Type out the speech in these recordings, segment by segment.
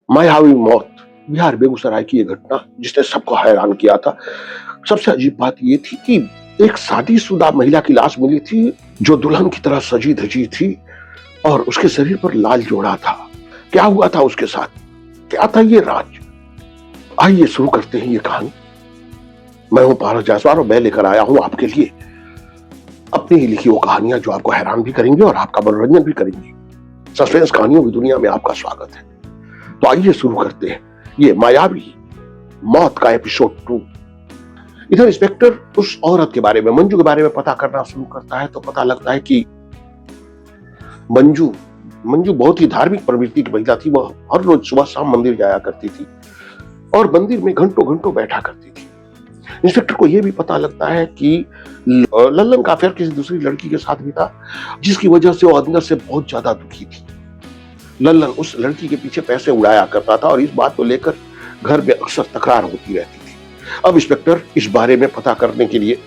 मायावी मौत, बिहार बेगूसराय की ये घटना जिसने सबको हैरान किया था। सबसे अजीब बात ये थी कि एक शादीशुदा महिला की लाश मिली थी जो दुल्हन की तरह सजी धजी थी और उसके शरीर पर लाल जोड़ा था। क्या हुआ था उसके साथ, क्या था ये राज? आइए शुरू करते हैं ये कहानी। मैं हूं पारस जायसवाल और मैं लेकर आया हूं आपके लिए अपनी ही लिखी वो कहानियां जो आपको हैरान भी करेंगी और आपका मनोरंजन भी करेंगी। सस्पेंस कहानियों की दुनिया में आपका स्वागत है। तो आइए शुरू करते हैं ये मायावी मौत का एपिसोड 2। इधर इंस्पेक्टर उस औरत के बारे में, मंजू के बारे में पता करना शुरू करता है तो पता लगता है कि मंजू मंजू बहुत ही धार्मिक प्रवृत्ति की महिला थी। वह हर रोज सुबह शाम मंदिर जाया करती थी और मंदिर में घंटों घंटों बैठा करती थी। इंस्पेक्टर को यह भी पता लगता है कि लल्लन का अफेयर किसी दूसरी लड़की के साथ भी था, जिसकी वजह से वो अंदर से बहुत ज्यादा दुखी थी। लल्लन उस लड़की के पीछे पैसे उड़ाया करता था और इस बात को लेकर घर में अक्सर तकरार होती रहती थी। अब इंस्पेक्टर इस बारे में पता करने के लिए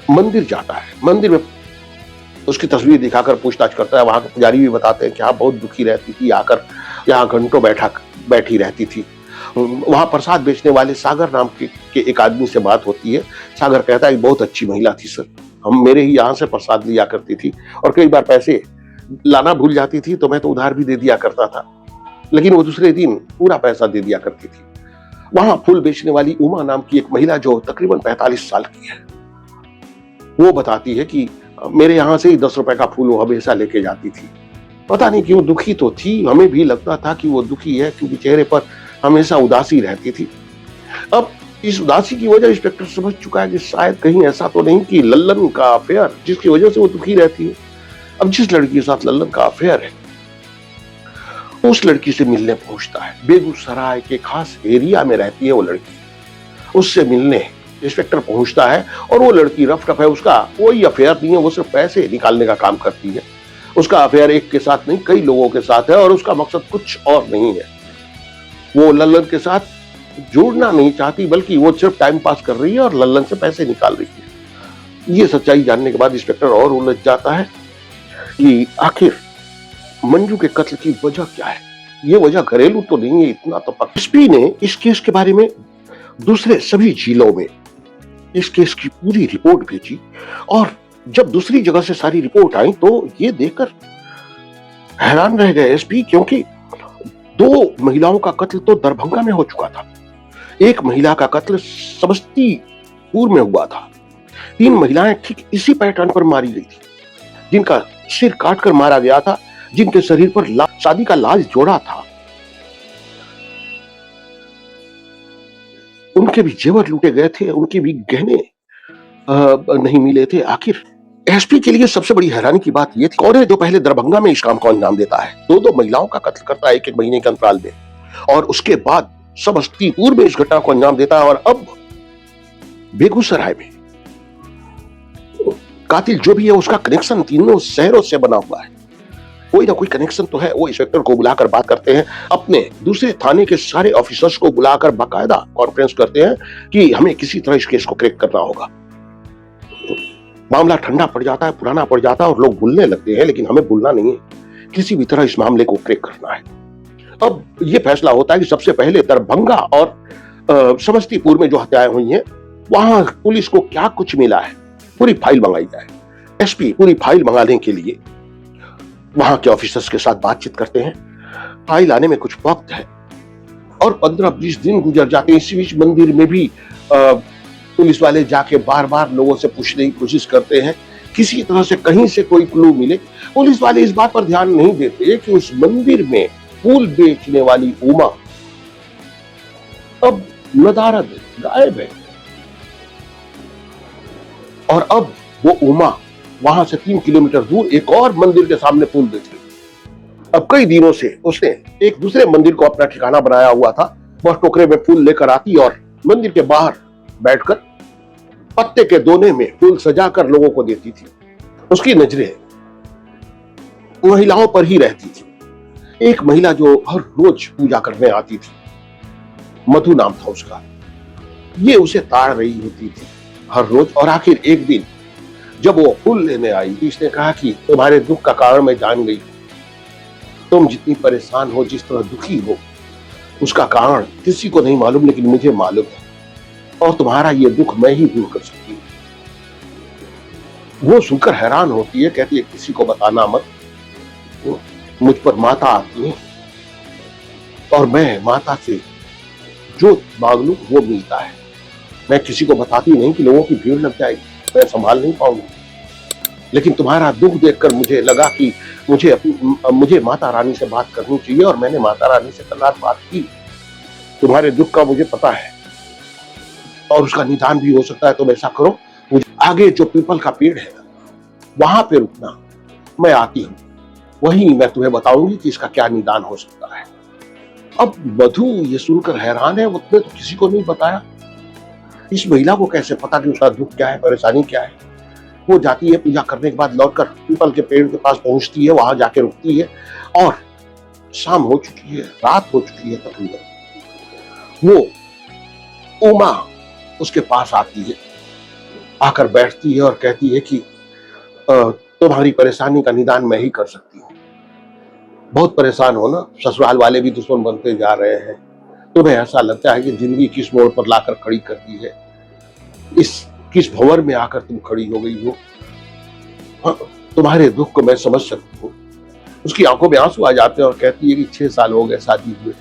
मंदिर जाता है। मंदिर में उसकी तस्वीर दिखाकर पूछताछ करता है। वहां के पुजारी भी बताते हैं कि हाँ, बहुत दुखी रहती थी, आकर यहाँ घंटों बैठी रहती थी। वहां प्रसाद बेचने वाले सागर नाम के एक आदमी से बात होती है। सागर कहता है कि बहुत अच्छी महिला थी सर, हम मेरे ही यहाँ से प्रसाद लिया करती थी और कई बार पैसे लाना भूल जाती थी तो मैं तो उधार भी दे दिया करता था, लेकिन वो दूसरे दिन पूरा पैसा दे दिया करती थी। वहां फूल बेचने वाली उमा नाम की एक महिला जो तकरीबन 45 साल की है, वो बताती है कि मेरे यहाँ से ही 10 रुपए का फूल वो हमेशा लेके जाती थी। पता नहीं क्यों दुखी तो थी, हमें भी लगता था कि वो दुखी है क्योंकि चेहरे पर हमेशा उदासी रहती थी। अब इस उदासी की वजह इंस्पेक्टर समझ चुका है कि शायद कहीं ऐसा तो नहीं कि लल्लन का अफेयर जिसकी वजह से वो दुखी रहती है। अब जिस लड़की के साथ लल्लन का अफेयर है उस लड़की से मिलने पहुंचता है। बेगूसराय के खास एरिया में रहती है वो लड़की, उससे मिलने इंस्पेक्टर पहुंचता है और वो लड़की रफ टफ है, उसका कोई अफेयर नहीं है, वो सिर्फ पैसे निकालने का काम करती है। उसका अफेयर एक के साथ नहीं कई लोगों के साथ है और उसका मकसद कुछ और नहीं है। वो लल्लन के साथ जुड़ना नहीं चाहती बल्कि वो सिर्फ टाइम पास कर रही है और लल्लन से पैसे निकाल रही है। ये सच्चाई जानने के बाद इंस्पेक्टर और उलझ जाता है कि आखिर मंजू के कत्ल की वजह क्या है। ये वजह घरेलू तो नहीं है, इतना तो पक्का। एसपी ने इस केस के बारे में दूसरे सभी जिलों में इस केस की पूरी रिपोर्ट भेजी और जब दूसरी जगह से सारी रिपोर्ट आई तो ये देखकर हैरान रह गए एसपी, क्योंकि 2 महिलाओं का कत्ल तो दरभंगा में हो चुका था, एक महिला का कत्ल समस्तीपुर में हुआ था। 3 महिलाएं ठीक इसी पैटर्न पर मारी गई थी, जिनका सिर काटकर मारा गया था, जिनके शरीर पर शादी का लाल जोड़ा था। उनके भी जेवर लूटे गए थे, उनके भी गहने नहीं मिले थे। आखिर एसपी के लिए सबसे बड़ी हैरानी की बात यह थी, कौन है जो पहले दरभंगा में इस काम को अंजाम देता है, 2 महिलाओं का कत्ल करता है एक महीने के अंतराल में, और उसके बाद समस्तीपुर में इस घटना को अंजाम देता है और अब बेगूसराय में। कातिल जो भी है उसका कनेक्शन तीनों शहरों से बना हुआ है, कोई ना कोई कनेक्शन तो है। वो इंस्पेक्टर को बुलाकर बात करते हैं, अपने दूसरे थाने के सारे ऑफिसर्स को बुलाकर बाकायदा कॉन्फ्रेंस करते हैं कि हमें किसी तरह इस केस को क्रैक करना होगा। मामला ठंडा पड़ जाता है, पुराना पड़ जाता है और लोग भूलने लगते हैं, लेकिन हमें भूलना नहीं है, किसी भी तरह इस मामले को क्रैक करना है। अब यह फैसला होता है कि सबसे पहले दरभंगा और समस्तीपुर में जो हत्याएं हुई हैं वहां पुलिस को क्या कुछ मिला है पूरी फाइल मंगाई जाए। एसपी पूरी फाइल मंगाने के लिए वहां के ऑफिसर्स के साथ बातचीत करते हैं। फाइल आने में कुछ वक्त है और 15-20 दिन गुजर जाते हैं। इसी बीच मंदिर में भी पुलिस वाले जाके बार बार लोगों से पूछने की कोशिश करते हैं, किसी तरह से कहीं से कोई क्लू मिले। पुलिस वाले इस बात पर ध्यान नहीं देते कि उस मंदिर में फूल बेचने वाली उमा अब नदारद गायब है और अब वो उमा वहां से 3 किलोमीटर दूर एक और मंदिर के सामने फूल बेच रही। अब कई दिनों से उसने एक दूसरे मंदिर को अपना ठिकाना बनाया हुआ था। वह टोकरे में फूल लेकर आती और मंदिर के बाहर बैठकर पत्ते के दोने में फूल सजाकर लोगों को देती थी। उसकी नजरें महिलाओं पर ही रहती थी। एक महिला जो हर रोज पूजा करने आती थी, मधु नाम था उसका, ये उसे ताड़ रही होती थी हर रोज। और आखिर एक दिन जब वो फूल लेने आई, इसने कहा कि तुम्हारे दुख का कारण मैं जान गई, तुम जितनी परेशान हो, जिस तरह दुखी हो, उसका कारण किसी को नहीं मालूम, लेकिन मुझे मालूम है, और तुम्हारा ये दुख मैं ही दूर कर सकती हूँ। वो सुनकर हैरान होती है, कहती है किसी को बताना मत। मुझ पर माता आती है और मैं माता से जो मांग लूं वो मिलता है। मैं किसी को बताती नहीं कि लोगों की भीड़ लग जाएगी, मैं संभाल नहीं पाऊंगी। लेकिन तुम्हारा दुख देखकर मुझे लगा कि मुझे माता रानी से बात करनी चाहिए, और मैंने माता रानी से कल रात बात की। तुम्हारे दुख का मुझे पता है और उसका निदान भी हो सकता है। तुम ऐसा करो, मुझे आगे जो पीपल का पेड़ है वहां पे रुकना, मैं आती हूँ, वहीं मैं तुम्हें बताऊंगी कि इसका क्या निदान हो सकता है। अब मधु ये सुनकर हैरान है, उसने तो किसी को नहीं बताया। इस महिला को कैसे पता कि उसका दुख क्या है, परेशानी क्या है। वो जाती है, पूजा करने के बाद लौटकर पीपल के पेड़ के पास पहुंचती है, वहां जाके रुकती है, और शाम हो चुकी है, रात हो चुकी है तकरीबन। वो उमा उसके पास आती है, आकर बैठती है और कहती है कि तुम्हारी परेशानी का निदान मैं ही कर सकती हूँ। बहुत परेशान हो ना, ससुराल वाले भी दुश्मन बनते जा रहे हैं। तुम्हें ऐसा लगता है कि जिंदगी किस मोड़ पर लाकर खड़ी करती है, किस भंवर में आकर तुम खड़ी हो गई हो। हाँ, तुम्हारे दुख को मैं समझ सकती हूँ। उसकी आंखों में आंसू आ जाते हैं और कहती है कि 6 साल हो गए शादी हुए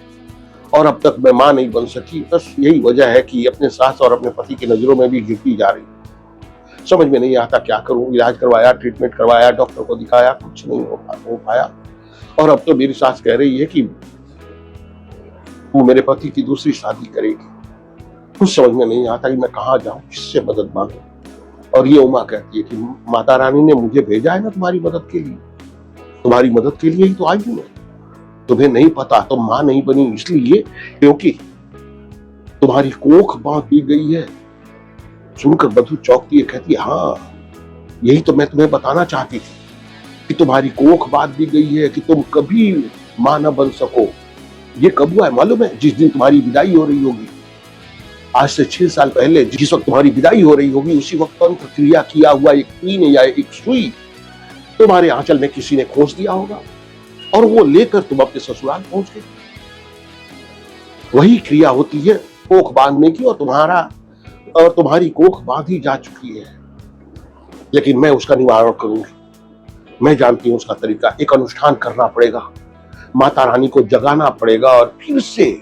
और अब तक मैं मां नहीं बन सकी। बस यही वजह है कि अपने सास और अपने पति की नजरों में भी गिरती जा रही। समझ में नहीं आता क्या करूं। इलाज करवाया, ट्रीटमेंट करवाया, डॉक्टर को दिखाया, कुछ नहीं हो पाया। और अब तो मेरी सास कह रही है कि वो मेरे पति की दूसरी शादी करेगी। कुछ समझ में नहीं आता कि मैं कहाँ जाऊं, किससे मदद मांगू। और ये उमा कहती है कि माता रानी ने मुझे भेजा है ना तुम्हारी मदद के लिए, तुम्हारी मदद के लिए ही तो आई हूं मैं। तुम्हें नहीं पता, तुम मां नहीं बनी इसलिए क्योंकि तुम्हारी कोख बांध दी गई है। सुनकर मधु चौंकती है, कहती है हाँ, यही तो मैं तुम्हें बताना चाहती थी कि तुम्हारी कोख बांध दी गई है कि तुम कभी मां न बन सको। ये कब हुआ है मालूम है? जिस दिन तुम्हारी विदाई हो रही होगी, आज से 6 साल पहले जिस वक्त तुम्हारी विदाई हो रही होगी, उसी वक्त तंत्र क्रिया किया हुआ एक पीन या एक सुई तुम्हारे आंचल में किसी ने खोस दिया होगा और वो लेकर तुम अपने ससुराल पहुंच गए। वही क्रिया होती है कोख बांधने की, और तुम्हारी कोख बांधी जा चुकी है, लेकिन मैं उसका निवारण करूंगी। मैं जानती हूं उसका तरीका। एक अनुष्ठान करना पड़ेगा, माता रानी को जगाना पड़ेगा और फिर से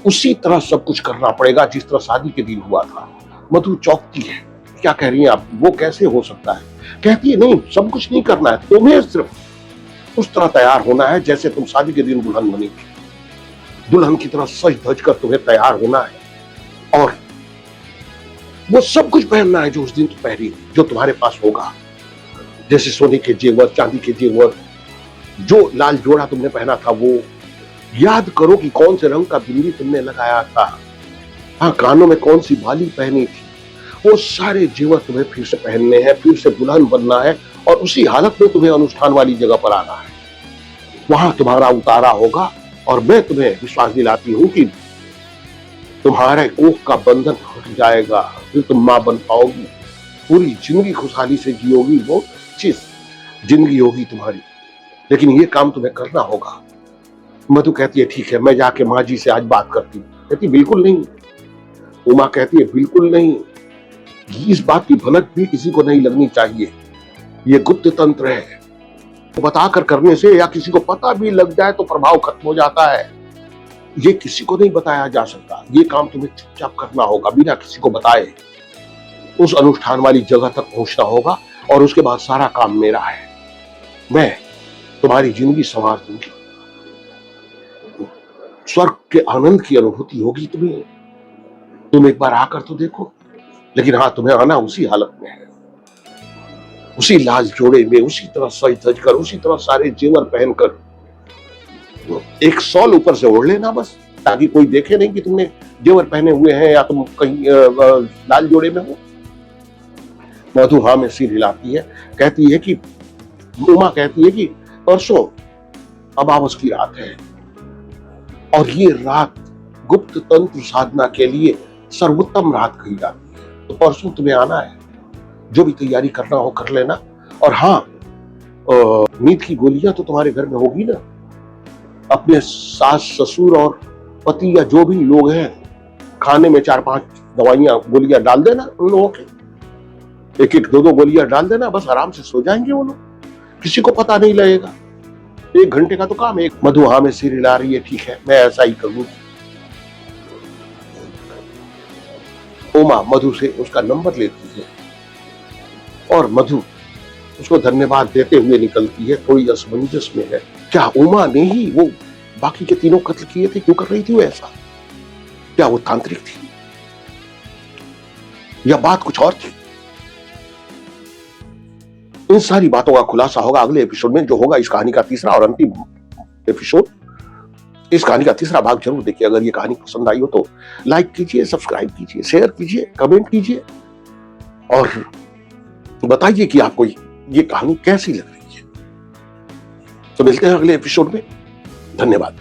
उसी तरह सब कुछ करना पड़ेगा जिस तरह शादी के दिन हुआ था। मधु चौंकती है, क्या कह रही हैं आप? वो कैसे हो सकता है? कहती है नहीं, सब कुछ नहीं करना है, तुम्हें सिर्फ उस तरह तैयार होना है जैसे तुम शादी के दिन दुल्हन बनी थी। दुल्हन की तरह सज धज कर तुम्हें तैयार होना है और वो सब कुछ पहनना है जो उस दिन तुम पहनी, जो तुम्हारे पास होगा, जैसे सोने के जेवर, चांदी के जेवर, जो लाल जोड़ा तुमने पहना था वो याद करो कि कौन से रंग का बिंदी तुमने लगाया था, हाँ, कानों में कौन सी बाली पहनी थी। वो सारे जेवर तुम्हें फिर से पहनने हैं, फिर से दुल्हन बनना है और उसी हालत में तुम्हें अनुष्ठान वाली जगह पर आना है। वहां तुम्हारा उतारा होगा और मैं तुम्हें विश्वास दिलाती हूं कि तुम्हारे कोख का बंधन हट जाएगा, फिर तुम मां बन पाओगी, पूरी जिंदगी खुशहाली से जियोगी, वो अच्छी जिंदगी होगी तुम्हारी। लेकिन ये काम तुम्हें करना होगा। मधु कहती है ठीक है, मैं जाके माँ जी से आज बात करती हूँ। कहती बिल्कुल नहीं। उमा कहती है बिल्कुल नहीं, इस बात की भनक भी किसी को नहीं लगनी चाहिए। ये गुप्त तंत्र है, बताकर करने से या किसी को पता भी लग जाए तो प्रभाव खत्म हो जाता है। ये किसी को नहीं बताया जा सकता। ये काम तुम्हें चुपचाप करना होगा, बिना किसी को बताए उस अनुष्ठान वाली जगह तक पहुंचना होगा और उसके बाद सारा काम मेरा है। मैं तुम्हारी जिंदगी संवार दूंगी, स्वर्ग के आनंद की अनुभूति होगी तुम्हें। तुम एक बार आकर तो देखो। लेकिन हाँ, तुम्हें आना उसी हालत में है, उसी लाल जोड़े में, उसी तरह सज धज कर, उसी तरह सारे जेवर पहनकर। एक शॉल ऊपर से ओढ़ लेना बस, ताकि कोई देखे नहीं कि तुमने जेवर पहने हुए हैं या तुम कहीं लाल जोड़े में हो। मधु हाँ में सिर हिलाती है, कहती है कि उमा कहती है कि परसों अमावस की रात है और ये रात गुप्त तंत्र साधना के लिए सर्वोत्तम रात कही जाती है। तो परसों तुम्हें आना है, जो भी तैयारी करना हो कर लेना। और हाँ, नींद की गोलियां तो तुम्हारे घर में होगी ना। अपने सास ससुर और पति या जो भी लोग हैं, खाने में 4-5 दवाइयां गोलियां डाल देना उन लोगों के, 1-1 2-2 गोलियां डाल देना, बस आराम से सो जाएंगे वो लोग, किसी को पता नहीं लगेगा। 1 घंटे का तो काम है। मधु हाँ में सिर हिला रही है, ठीक है मैं ऐसा ही करूंगी। उमा मधु से उसका नंबर लेती है और मधु उसको धन्यवाद देते हुए निकलती है, थोड़ी असमंजस में है। क्या उमा ने ही वो बाकी के तीनों कत्ल किए थे? क्यों कर रही थी वो ऐसा? क्या वो तांत्रिक थी या बात कुछ और थी? इन सारी बातों का खुलासा होगा अगले एपिसोड में, जो होगा इस कहानी का तीसरा और अंतिम एपिसोड। इस कहानी का तीसरा भाग जरूर देखिए। अगर ये कहानी पसंद आई हो तो लाइक कीजिए, सब्सक्राइब कीजिए, शेयर कीजिए, कमेंट कीजिए और बताइए कि आपको ये कहानी कैसी लग रही है। तो मिलते हैं अगले एपिसोड में। धन्यवाद।